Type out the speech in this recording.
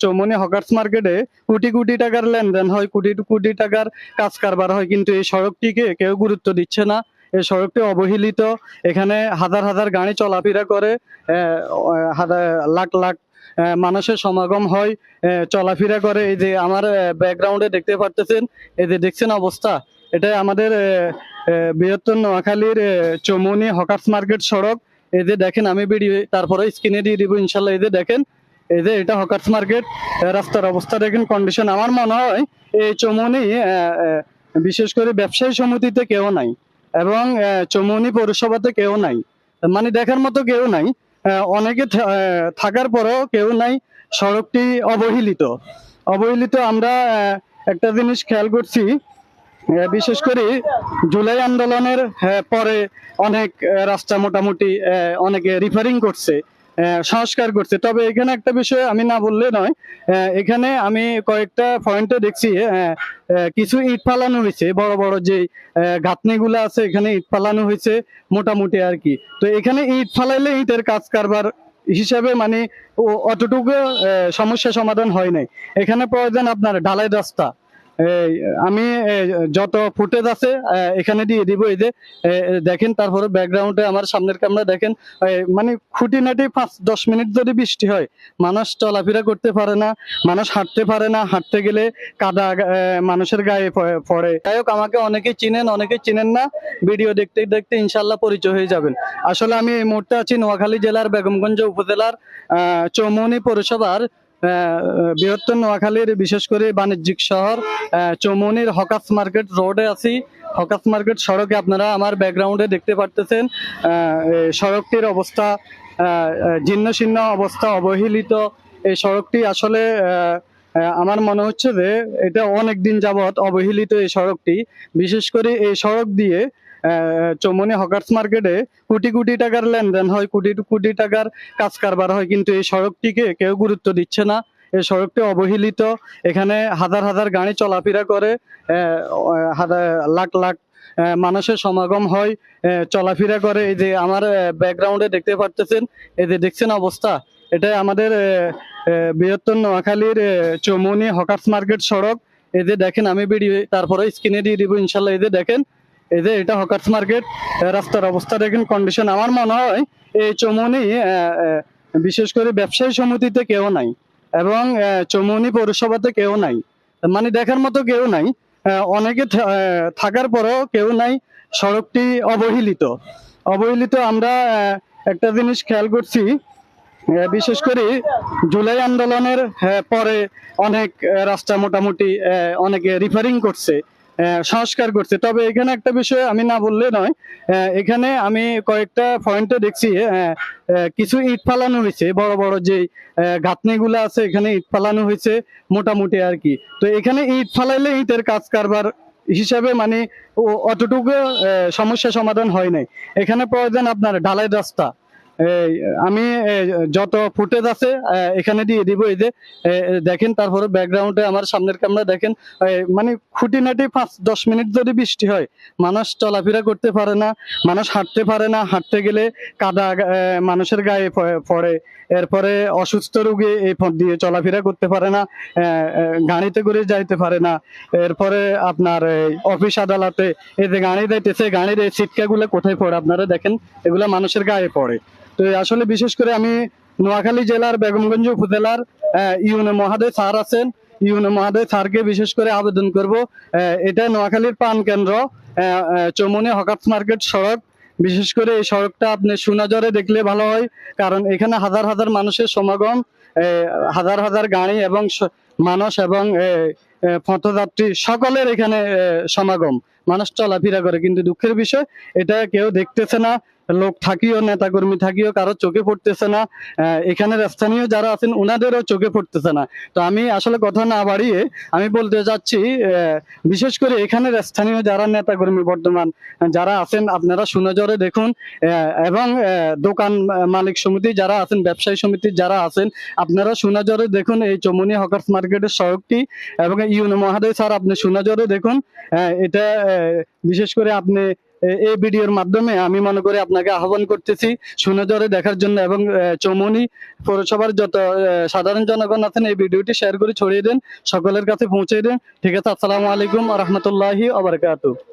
Chaumoni hawkers মার্কেটে কোটি কোটি টাকার লেনদেন হয়, কোটি কোটি টাকার কাজ কারবার হয়, কিন্তু এই সড়কটিকে কেউ গুরুত্ব দিচ্ছে না। এই সড়কটি অবহেলিত। এখানে হাজার হাজার গাড়ি চলাফেরা করে, লাখ লাখ মানুষের সমাগম হয়, চলাফেরা করে। এই যে আমার ব্যাকগ্রাউন্ডে দেখতে পারতেছেন, এই যে দেখছেন অবস্থা, এটা আমাদের বৃহত্তর নোয়াখালীর চৌমনি হকার্স মার্কেট সড়ক। এই যে দেখেন, আমি ভিডিও তারপরে স্ক্রিনে দিয়ে দিব ইনশাল্লাহ। এই যে দেখেন, এই যে এটা হকার্স মার্কেট, রাস্তার অবস্থা দেখেন, কন্ডিশন। আমার মনে হয় এই চৌমনি বিশেষ করে ব্যবসায়ী সমিতিতে কেউ নাই, এবং চৌমনি পৌরসভাতে কেউ নাই, মানে দেখার মতো কেউ নাই। অনেকে থাকার পরেও কেউ নাই। সড়কটি অবহেলিত। অবহেলিত আমরা একটা জিনিস খেয়াল করছি, বিশেষ করে জুলাই আন্দোলনের পরে অনেক রাস্তা মোটামুটি অনেকে রিপেয়ারিং করছে, সংস্কার করছে। তবে এখানে একটা বিষয় আমি না বললে নয়, এখানে আমি কয়েকটা পয়েন্টে দেখছি কিছু ইট ফালানো হয়েছে, বড় বড় যে গাঁথনিগুলো আছে এখানে ইট ফালানো হয়েছে মোটামুটি আর কি। তো এখানে ইট ফালাইলে ইটের কাজ কারবার হিসাবে মানে অতটুকু সমস্যা সমাধান হয় নাই। এখানে প্রয়োজন আপনার ঢালাই রাস্তা। আমি যত ফুটেজ আছে এখানে দিয়ে দিব। এই যে দেখেন, তারপরে ব্যাকগ্রাউন্ডে আমার সামনের ক্যামেরা দেখেন, মানে খুঁটিনাটি 5-10 মিনিট যদি বৃষ্টি হয়, মানুষ চলাফেরা করতে পারে না, মানুষ হাঁটতে পারে না, হাঁটতে গেলে কাদা মানুষের গায়ে পড়ে। যাই হোক, আমাকে অনেকে চিনেন, অনেকে চিনেন না। ভিডিও দেখতে দেখতে ইনশাল্লাহ পরিচয় হয়ে যাবেন। আসলে আমি এই মুহূর্তে আছি নোয়াখালী জেলার বেগমগঞ্জ উপজেলার চৌমনি পৌরসভার বৃহত্তর নোয়াখালীর বিশেষ করে বাণিজ্যিক শহর চৌমনির হকার্স মার্কেট রোডে আছি। হকার্স মার্কেট সড়কে আপনারা আমার ব্যাকগ্রাউন্ডে দেখতে পারতেছেন সড়কটির অবস্থা, জীর্ণ শীর্ণ অবস্থা, অবহেলিত। এই সড়কটি আসলে আমার মনে হচ্ছে যে এটা অনেক দিন যাবৎ অবহেলিত। এই সড়কটি, বিশেষ করে এই সড়ক দিয়ে চৌমনি হকার্স মার্কেটে কোটি কোটি টাকার লেনদেন হয়, কোটি কোটি টাকার কাজ কারবার হয়, কিন্তু এই সড়কটিকে কেউ গুরুত্ব দিচ্ছে না। এই সড়কটি অবহেলিত। এখানে হাজার হাজার গাড়ি চলাফেরা করে, লাখ লাখ মানুষের সমাগম হয়, চলাফেরা করে। এই যে আমার ব্যাকগ্রাউন্ডে দেখতে পারতেছেন, এই যে দেখছেন অবস্থা, এটা আমাদের বৃহত্তর নোয়াখালীর চৌমনি হকার্স মার্কেট সড়ক। এই যে দেখেন, আমি ভিডিও তারপরে স্ক্রিনে দিয়ে দিব ইনশাল্লাহ। এই যে দেখেন, এই যে এটা হকার্স মার্কেট, রাস্তার অবস্থা দেখেন, কন্ডিশন। আমার মনে হয় এই চৌমনি বিশেষ করে ব্যবসায়ী সমিতিতে কেউ নাই, এবং চৌমনি পৌরসভাতে কেউ নাই, মানে দেখার মতো কেউ নাই। অনেকে থাকার পরেও কেউ নাই। সড়কটি অবহেলিত। অবহেলিত আমরা একটা জিনিস খেয়াল করছি, বিশেষ করে জুলাই আন্দোলনের পরে অনেক রাস্তা মোটামুটি অনেকে রিপেয়ারিং করছে, সংস্কার করছে। তবে এখানে একটা বিষয় আমি না বললে নয়, এখানে আমি কয়েকটা পয়েন্টে দেখছি কিছু ইট ফালানো হয়েছে, বড় বড় যে গাঁথনিগুলো আছে এখানে ইট ফালানো হয়েছে মোটামুটি আর কি। তো এখানে ইট ফালাইলে ইটের কাজ কারবার হিসাবে মানে অতটুকু সমস্যা সমাধান হয় নাই। এখানে প্রয়োজন আপনার ঢালাই রাস্তা। আমি যত ফুটেজ আছে এখানে দিয়ে দিব। এই যে দেখেন, তারপরে ব্যাকগ্রাউন্ডে আমার সামনের ক্যামেরা দেখেন, মানে খুঁটিনাটি 5-10 মিনিট যদি বৃষ্টি হয়, মানুষ চলাফেরা করতে পারে না, মানুষ হাঁটতে পারে না, হাঁটতে গেলে কাদা মানুষের গায়ে পড়ে। এরপরে অসুস্থ রোগী এই পথ দিয়ে চলাফেরা করতে পারে না, গাড়িতে করে যাইতে পারে না। এরপরে আপনার অফিস আদালতে এই যে গাড়ি যাইতেছে, গাড়ির এই ছিটকাগুলো কোথায় পড়ে আপনারা দেখেন, এগুলা মানুষের গায়ে পড়ে। তো আসলে বিশেষ করে আমি নোয়াখালী জেলার বেগমগঞ্জ উপজেলার ইউনো মহাদয় স্যার আছেন, ইউনো মহাদয় স্যারকে বিশেষ করে আবেদন করব, এটা নোয়াখালীর প্রাণ কেন্দ্র চৌমনি হকার্স মার্কেট সড়ক। বিশেষ করে এই সড়কটা আপনি সুনজরে দেখলে ভালো হয়, কারণ এখানে হাজার হাজার মানুষের সমাগম, হাজার হাজার গাড়ি এবং মানুষ এবং পথযাত্রী সকলের এখানে সমাগম, মানুষ চলাফেরা করে। কিন্তু দুঃখের বিষয়, এটা কেউ দেখতেছে না। লোক থাকিও, নেতাকর্মী থাকিও, কারো চোখে পড়তেছে না। এখানে স্থানীয় যারা আছেন ওনাদেরও চোখে পড়তেছে না। তো আমি আসলে কথা না বাড়িয়ে আমি বলতে চাচ্ছি, বিশেষ করে এখানের স্থানীয় যারা নেতাকর্মী বর্তমান যারা আছেন, আপনারা সুনজরে দেখুন, এবং দোকান মালিক সমিতি যারা আছেন, ব্যবসায়ী সমিতির যারা আছেন, আপনারা সুনজরে দেখুন এই চৌমনি হকার্স মার্কেটের সড়কটি। এবং ইউনো মহাদয় স্যার, আপনি সুনজরে দেখুন, এটা বিশেষ করে আপনি এই ভিডিওর মাধ্যমে আমি মনে করি আপনাকে আহ্বান করতেছি সুনজরে দেখার জন্য, এবং চৌমনি পৌরসভার যত সাধারণ জনগণ আছেন এই ভিডিওটি শেয়ার করে ছড়িয়ে দেন, সকলের কাছে পৌঁছে দেন। ঠিক আছে, আসসালামু আলাইকুম ওয়া রাহমাতুল্লাহি ওয়া বারাকাতুহু।